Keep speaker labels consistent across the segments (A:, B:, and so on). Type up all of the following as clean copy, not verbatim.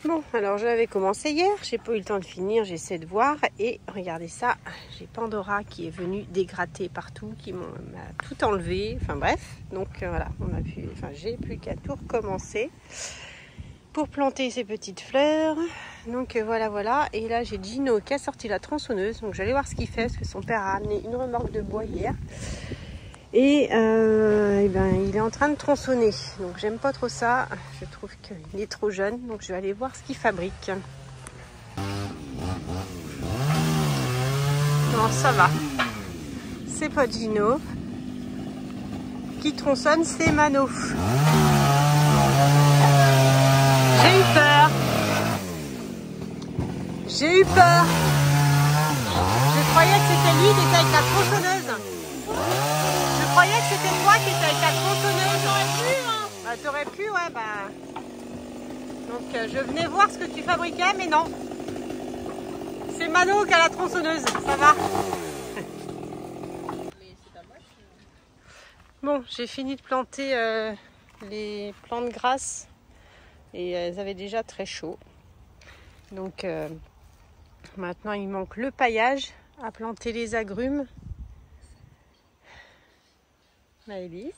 A: Bon, alors j'avais commencé hier, j'ai pas eu le temps de finir, j'essaie de voir et regardez ça, j'ai Pandora qui est venue dégratter partout, qui m'a tout enlevé, enfin bref, donc voilà, j'ai plus qu'à tout recommencer pour planter ces petites fleurs. Donc voilà, et là j'ai Gino qui a sorti la tronçonneuse, donc j'allais voir ce qu'il fait parce que son père a amené une remorque de bois hier. Et il est en train de tronçonner, donc j'aime pas trop ça, je trouve qu'il est trop jeune, donc je vais aller voir ce qu'il fabrique. Non, ça va, c'est pas Gino qui tronçonne, c'est Mano. J'ai eu peur, je croyais que c'était lui qui était avec la tronçonneuse. Je croyais que c'était toi qui étais avec la tronçonneuse. T'aurais pu, hein. Bah, t'aurais pu, ouais, bah. Donc, je venais voir ce que tu fabriquais, mais non. C'est Mano qui a la tronçonneuse, ça va. Bon, j'ai fini de planter les plantes grasses et elles avaient déjà très chaud. Donc, maintenant, il manque le paillage à planter les agrumes. Maëlys,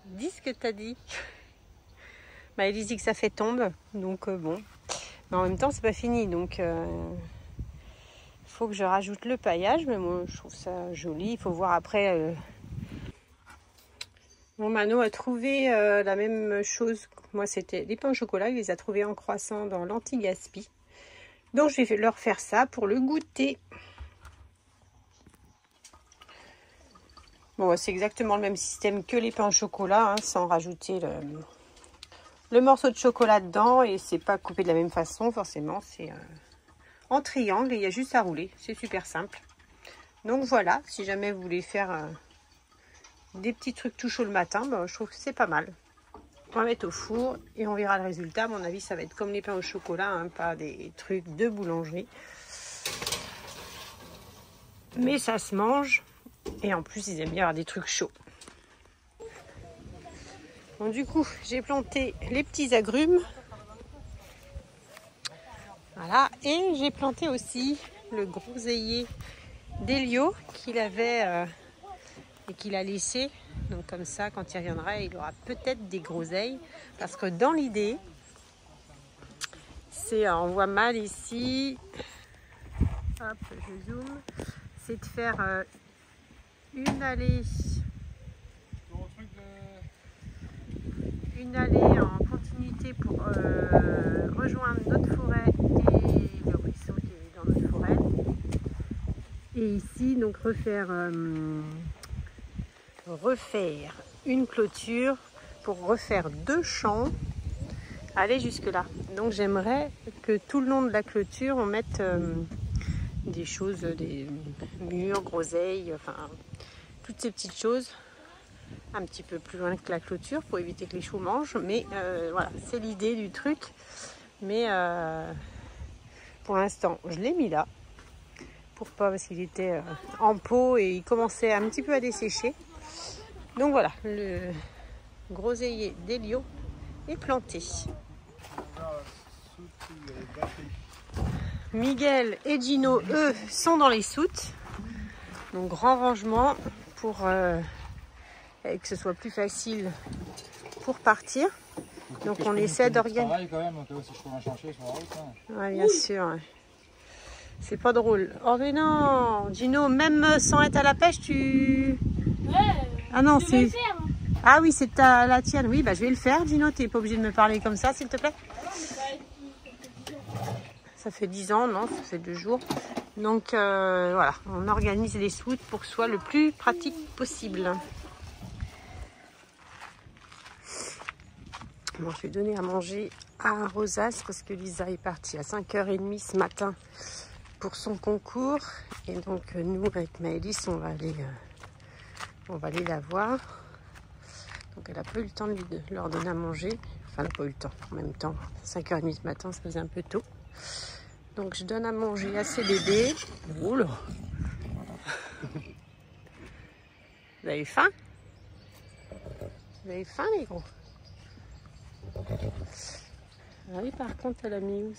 A: dis ce que t'as dit. Maëlys dit que ça fait tombe, donc bon. Mais en même temps, c'est pas fini, donc faut que je rajoute le paillage, mais moi je trouve ça joli. Il faut voir après. Mon Mano a trouvé la même chose. Moi, c'était les pains au chocolat. Il les a trouvés en croissant dans l'anti-gaspi. Donc, je vais leur faire ça pour le goûter. Bon, c'est exactement le même système que les pains au chocolat, hein, sans rajouter le morceau de chocolat dedans. Et c'est pas coupé de la même façon, forcément. C'est en triangle et il y a juste à rouler. C'est super simple. Donc voilà, si jamais vous voulez faire des petits trucs tout chaud le matin, bah, je trouve que c'est pas mal. On va mettre au four et on verra le résultat. À mon avis, ça va être comme les pains au chocolat, hein, pas des trucs de boulangerie. Mais ça se mange. Et en plus, ils aiment bien avoir des trucs chauds. Bon, du coup, j'ai planté les petits agrumes. Voilà. Et j'ai planté aussi le groseillier d'Elio qu'il avait et qu'il a laissé. Donc comme ça, quand il reviendra, il aura peut-être des groseilles. Parce que dans l'idée, c'est, on voit mal ici. Hop, je zoome. C'est de faire une allée en continuité pour rejoindre notre forêt et le ruisseau qui est dans notre forêt. Et ici, donc refaire une clôture pour refaire 2 champs, aller jusque là. Donc j'aimerais que tout le long de la clôture, on mette des choses, des murs, groseilles, enfin toutes ces petites choses un petit peu plus loin que la clôture pour éviter que les choux mangent. Mais voilà, c'est l'idée du truc. Mais pour l'instant, je l'ai mis là. Pour pas, parce qu'il était en pot et il commençait un petit peu à dessécher. Donc voilà, le groseillier d'Elio est planté. Miguel et Gino, eux, sont dans les soutes. Donc grand rangement pour que ce soit plus facile pour partir. Donc on essaie d'organiser. Ouais, bien sûr. Ouais. C'est pas drôle. Oh mais non, Gino, même sans être à la pêche, tu...
B: Ouais,
A: ah non, c'est...
B: hein.
A: Ah oui, c'est la tienne. Oui, bah je vais le faire, Gino. T'es pas obligé de me parler comme ça, s'il te plaît. Ça fait 10 ans, non, ça fait 2 jours. Donc voilà, on organise les soutes pour que ce soit le plus pratique possible. Bon, je vais donner à manger à Rosas parce que Lisa est partie à 5h30 ce matin pour son concours. Et donc nous, avec Maëlys, on va aller la voir. Donc elle n'a pas eu le temps de leur donner à manger. Enfin, elle n'a pas eu le temps. En même temps, 5h30 ce matin, ça faisait un peu tôt. Donc je donne à manger à ces bébés. Oula. Vous avez faim? Vous avez faim, les gros? Ah oui, par contre, elle a mis où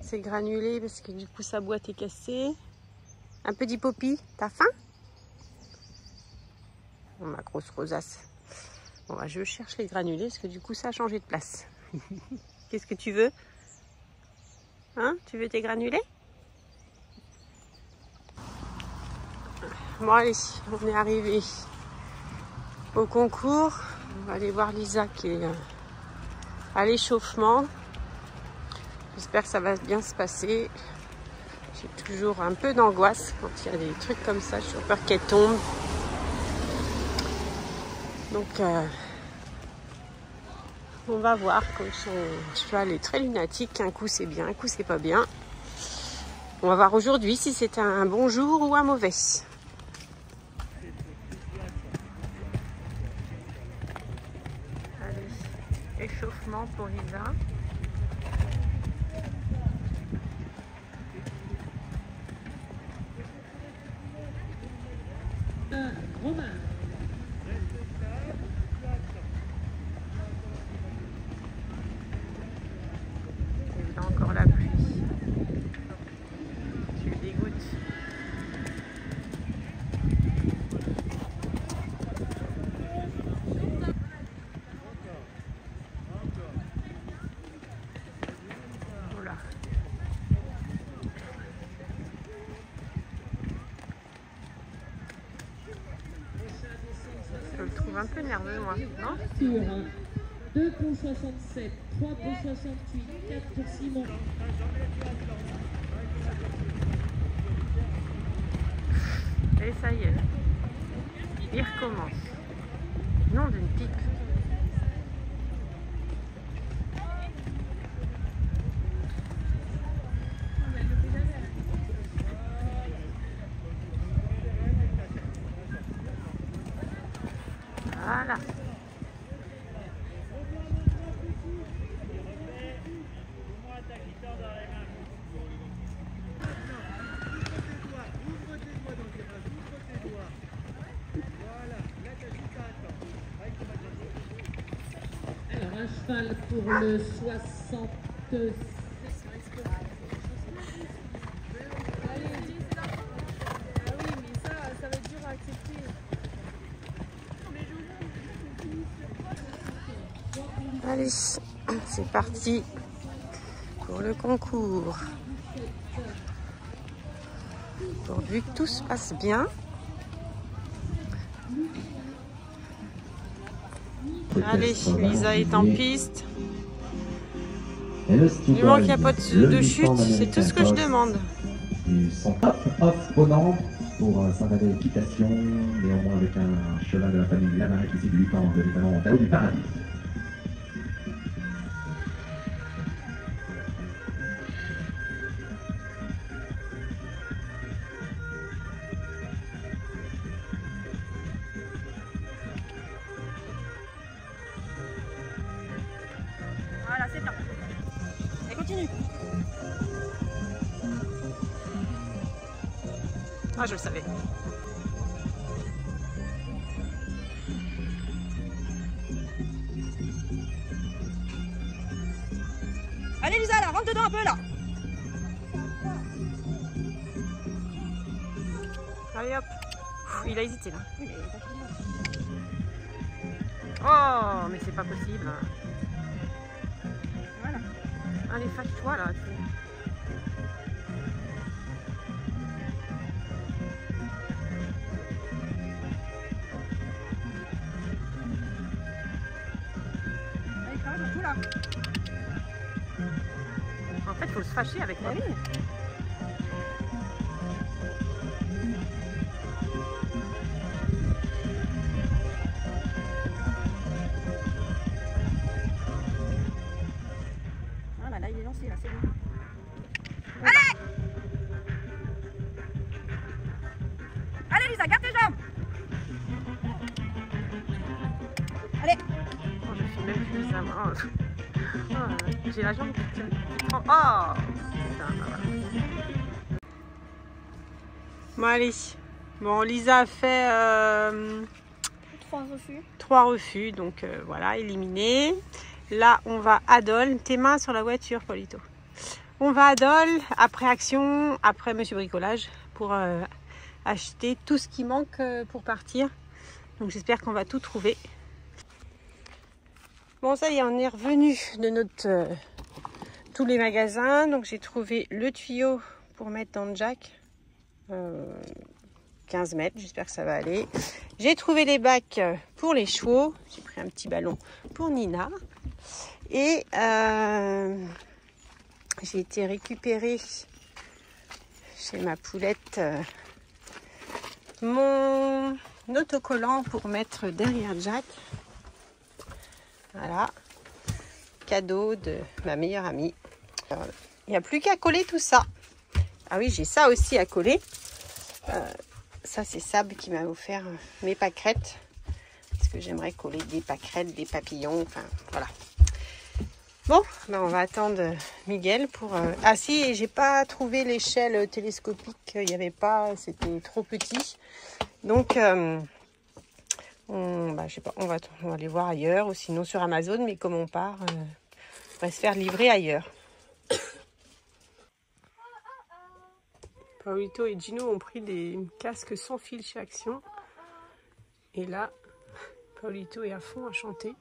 A: c'est granulé parce que du coup sa boîte est cassée. Un peu d'hypopi, t'as faim? Oh, ma grosse rosace. Bon, bah, je cherche les granulés parce que du coup ça a changé de place. Qu'est-ce que tu veux? Hein? Tu veux tes granulés? Bon allez, on est arrivé au concours. On va aller voir Lisa qui est à l'échauffement. J'espère que ça va bien se passer. J'ai toujours un peu d'angoisse quand il y a des trucs comme ça. J'ai peur qu'elle tombe. Donc on va voir, comme son cheval est très lunatique. Un coup c'est bien, un coup c'est pas bien. On va voir aujourd'hui si c'est un bon jour ou un mauvais. Allez, échauffement pour Lisa.
B: Romain.
A: Il y a encore la pluie. Tu le dégoûtes. Voilà. Je le trouve un peu nerveux, moi, non?
B: Sur 2 pour 67, 3 pour 68, 4 pour Simon.
A: Et ça y est, il recommence. Nom d'une pipe. Voilà.
B: Alors, un cheval pour le 67.
A: Allez, c'est parti pour le concours. Pourvu que tout se passe bien. Allez, Lisa est en piste. Du moment qu'il n'y a pas de chute, c'est tout ce que je demande.
C: Ils sont off Ponant pour s'installer équitation, néanmoins avec un cheval de la famille Lama qui séduit par de l'étalon Tao du Paradis.
A: Voilà, c'est bien. Et continue. Ah, je le savais. Allez Lisa, là, rentre dedans un peu là. Allez hop. Il a hésité là. Oh, mais c'est pas possible. Voilà. Allez, fâche-toi là. Allez, quand même, tout là. En fait, il faut se fâcher avec la vie. Voilà, là il est lancé, là c'est bon. Allez! Allez Lisa, garde tes jambes! Allez! Oh, je suis même plus Lisa, moi. Oh, j'ai la jambe qui prend. Oh! Putain, voilà. Bon, allez. Bon, Lisa a fait
D: 3 refus.
A: 3 refus, donc voilà, éliminée. Là, on va à Dole. Tes mains sur la voiture, Paulito. On va à Dole, après Action, après Monsieur Bricolage, pour acheter tout ce qui manque pour partir. Donc j'espère qu'on va tout trouver. Bon, ça y est, on est revenu de notre tous les magasins. Donc j'ai trouvé le tuyau pour mettre dans le jack. 15 mètres, j'espère que ça va aller. J'ai trouvé les bacs pour les chevaux. J'ai pris un petit ballon pour Nina. Et j'ai été récupérer chez ma poulette mon autocollant pour mettre derrière Jack. Voilà, cadeau de ma meilleure amie. Il n'y a plus qu'à coller tout ça. Ah oui, j'ai ça aussi à coller. Ça, c'est Sab qui m'a offert mes pâquerettes. Parce que j'aimerais coller des pâquerettes, des papillons, enfin voilà. Bon, ben on va attendre Miguel pour... Ah si, j'ai pas trouvé l'échelle télescopique, il n'y avait pas, c'était trop petit. Donc, je sais pas, on va aller voir ailleurs, ou sinon sur Amazon, mais comme on part, on va se faire livrer ailleurs. Paulito et Gino ont pris des casques sans fil chez Action. Et là, Paulito est à fond à chanter.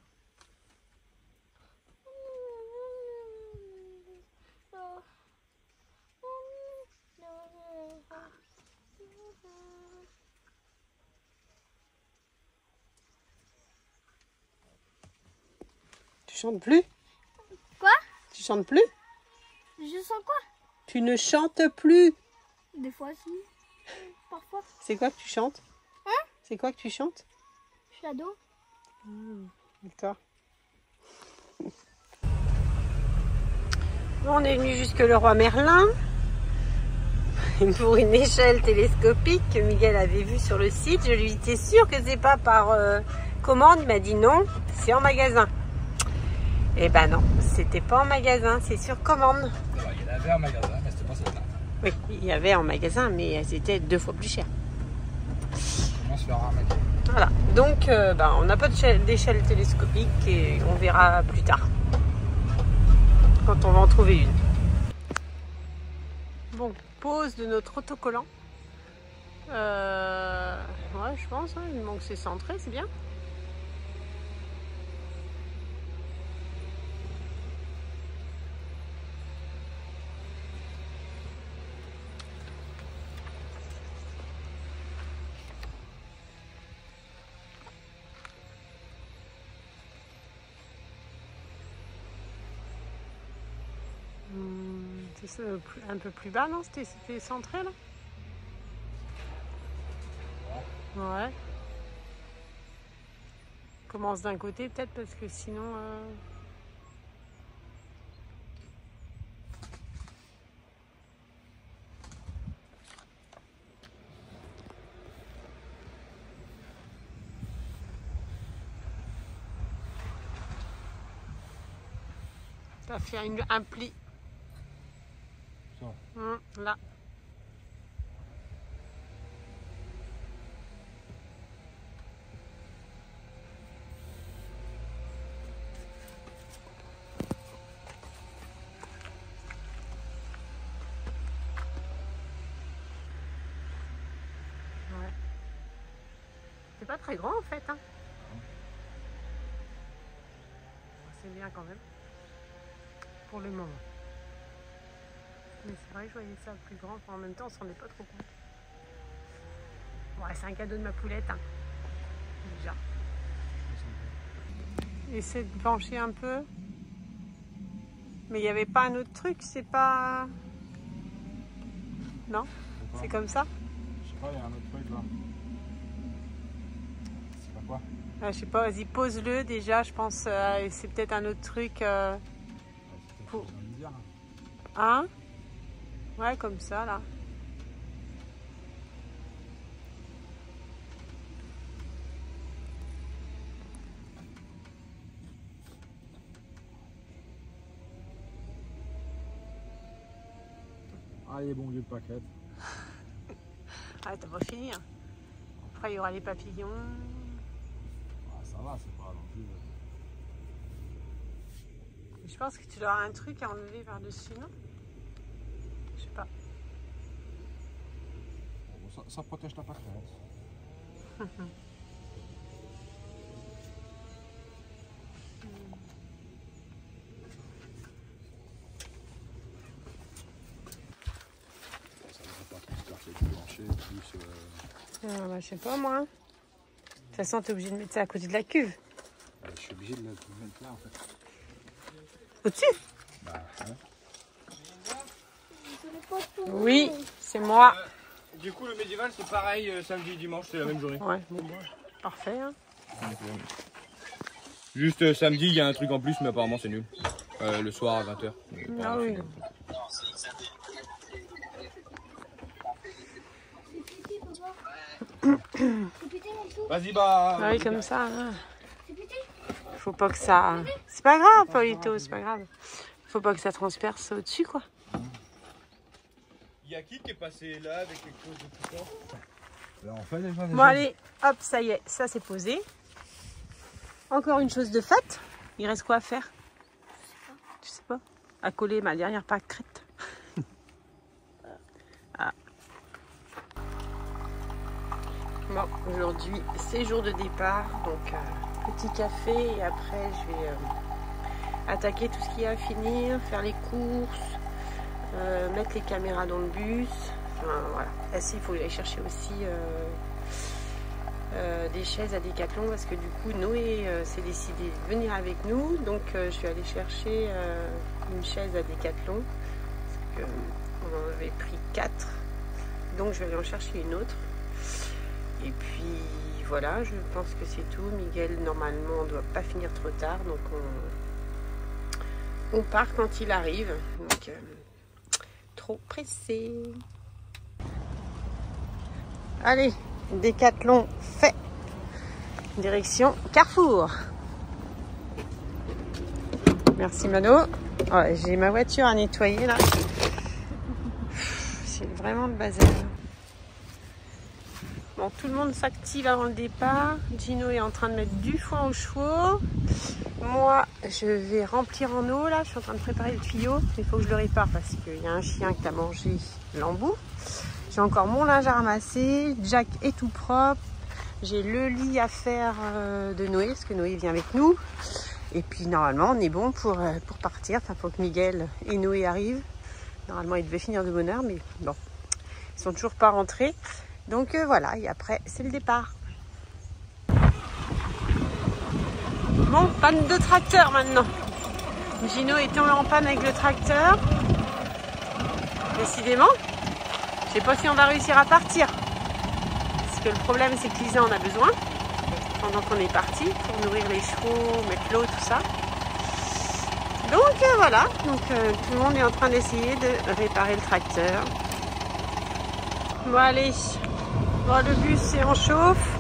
A: Tu chantes plus?
D: Quoi?
A: Tu chantes plus?
D: Je sens quoi?
A: Tu ne chantes plus?
D: Des fois si, parfois.
A: C'est quoi que tu chantes?
D: Hein?
A: C'est quoi que tu chantes?
D: Shadow.
A: D'accord. On est venu jusque le Roi Merlin pour une échelle télescopique que Miguel avait vue sur le site. Je lui étais sûre que c'est pas par commande. Il m'a dit non, c'est en magasin. Eh ben non, c'était pas en magasin, c'est sur commande.
E: Alors, il y en avait en magasin, mais c'était pas celle-là.
A: Oui, il y avait en magasin, mais elles étaient 2 fois plus chères.
E: Comment se faire ramaquer?
A: Voilà, donc on n'a pas d'échelle télescopique et on verra plus tard, quand on va en trouver une. Bon, pose de notre autocollant. Ouais, je pense, hein, il manque c'est centré, c'est bien. C'est un peu plus bas, non? C'était centré là? Ouais. Commence d'un côté peut-être parce que sinon... Ça fait un pli. Là. Ouais. C'est pas très grand en fait, hein. C'est bien quand même. Pour le moment. Mais c'est vrai que je voyais ça plus grand. Enfin, en même temps, on s'en rendait pas trop compte. Ouais, c'est un cadeau de ma poulette. Hein. Déjà. Essaie de pencher un peu. Mais il n'y avait pas un autre truc, c'est pas... Non? C'est comme ça?
E: Je sais pas, il y a un autre truc là. C'est pas quoi?
A: Je sais pas, vas-y, pose-le déjà, je pense. C'est peut-être un autre truc. Pour... Hein? Ouais, comme ça, là.
E: Allez, bon vieux paquet.
A: Ah, t'as pas fini, hein. Après, il y aura les papillons.
E: Ah, ça va, c'est pas non plus...
A: Je pense que tu dois avoir un truc à enlever par-dessus, non? Je sais pas.
E: Bon, ça protège ta pâquerette. Ça devrait pas transpercer le plancher, plus...
A: Bah, je sais pas moi. De toute façon, t'es obligé de mettre ça à côté de la cuve.
E: je suis obligé de le mettre là en fait.
A: Au-dessus?
E: Bah, ouais.
A: Oui, c'est moi.
F: Du coup, le médiéval, c'est pareil, samedi et dimanche, c'est la même journée.
A: Ouais, bon, parfait. Hein.
F: Juste samedi, il y a un truc en plus, mais apparemment c'est nul. Le soir à 20h.
A: Ah oui.
F: Vas-y, bah.
A: Ah oui, comme ça. Hein. Faut pas que ça... C'est pas grave, Paulito, c'est pas grave. Faut pas que ça transperce au-dessus, quoi.
F: Il y a qui est passé là avec quelque chose de plus fort?
E: Là, on fait déjà.
A: Bon, allez, hop, ça y est, ça c'est posé. Encore une chose de faite. Il reste quoi à faire? Tu sais pas. À coller ma dernière pâquerette. Ah. Bon, aujourd'hui, c'est jour de départ. Donc, petit café et après, je vais attaquer tout ce qu'il y a à finir, faire les courses, mettre les caméras dans le bus. Enfin, voilà. Et il faut aller chercher aussi des chaises à Decathlon parce que du coup Noé s'est décidé de venir avec nous, donc je suis allée chercher une chaise à Decathlon parce qu'on en avait pris 4, donc je vais aller en chercher une autre. Et puis voilà, je pense que c'est tout. Miguel normalement ne doit pas finir trop tard, donc on part quand il arrive, donc trop pressé. Allez, Decathlon fait. Direction Carrefour. Merci Mano. Ouais, j'ai ma voiture à nettoyer là. C'est vraiment le bazar. Bon, tout le monde s'active avant le départ. Gino est en train de mettre du foin aux chevaux. Moi, je vais remplir en eau là. Je suis en train de préparer le tuyau. Il faut que je le répare parce qu'il y a un chien qui a mangé l'embout. J'ai encore mon linge à ramasser. Jack est tout propre. J'ai le lit à faire de Noé parce que Noé vient avec nous. Et puis normalement, on est bon pour partir. Enfin, faut que Miguel et Noé arrivent. Normalement, ils devaient finir de bonne heure, mais bon, ils sont toujours pas rentrés. Donc voilà, et après, c'est le départ. Bon, panne de tracteur maintenant. Gino est tombé en panne avec le tracteur. Décidément, je sais pas si on va réussir à partir. Parce que le problème, c'est que Lisa en a besoin. Pendant qu'on est parti, pour nourrir les chevaux, mettre l'eau, tout ça. Donc voilà, donc, tout le monde est en train d'essayer de réparer le tracteur. Bon allez, bon, le bus est en chauffe.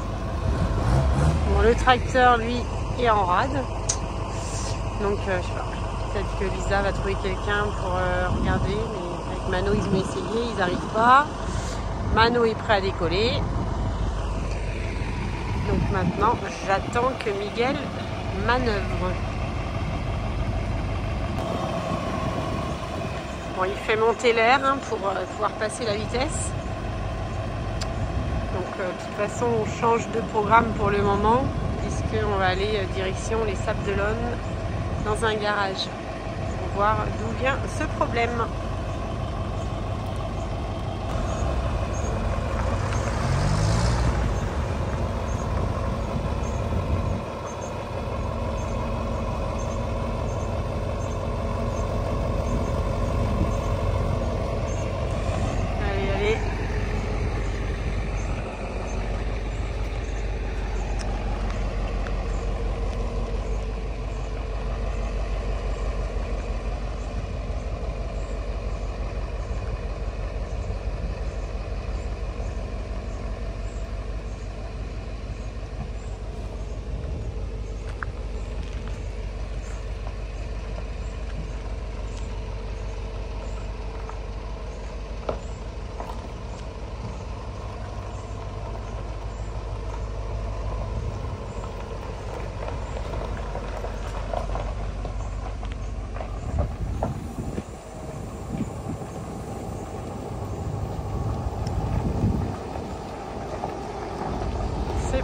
A: Bon, le tracteur, lui, est en rade. Donc je sais pas, peut-être que Lisa va trouver quelqu'un pour regarder. Mais avec Mano, ils ont essayé, ils n'arrivent pas. Mano est prêt à décoller. Donc maintenant, j'attends que Miguel manœuvre. Bon, il fait monter l'air hein, pour pouvoir passer la vitesse. Donc de toute façon, on change de programme pour le moment, puisqu'on va aller direction les Sables d'Olonne dans un garage pour voir d'où vient ce problème.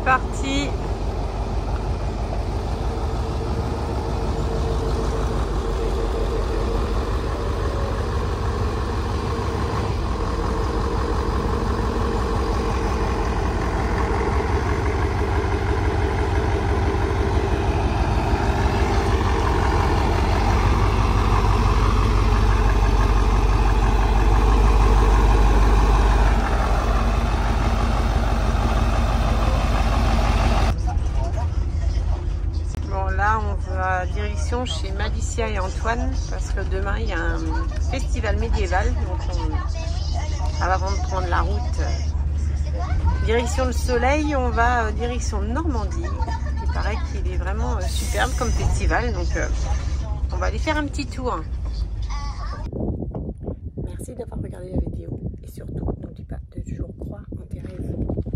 A: C'est parti. Direction chez Malicia et Antoine parce que demain il y a un festival médiéval, donc avant de prendre la route direction le soleil, on va direction Normandie. Il paraît qu'il est vraiment superbe comme festival, donc on va aller faire un petit tour. Merci d'avoir regardé la vidéo et surtout n'oublie pas de toujours croire en tes rêves.